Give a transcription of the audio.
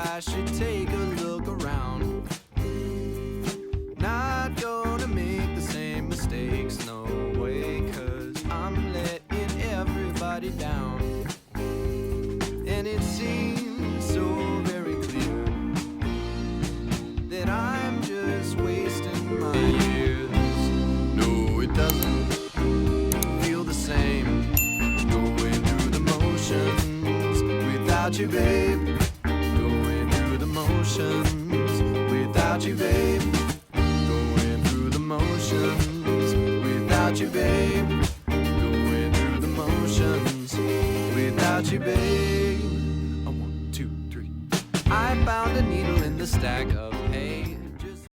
I should take a look around. Not gonna make the same mistakes, no way, 'cause I'm letting everybody down. And it seems so very clear that I'm just wasting my years. No, it doesn't feel the same going through the motions without you, babe. Without you, babe. Going through the motions without you, babe. Going through the motions without you, babe. 1, 2, 3. I found a needle in the stack of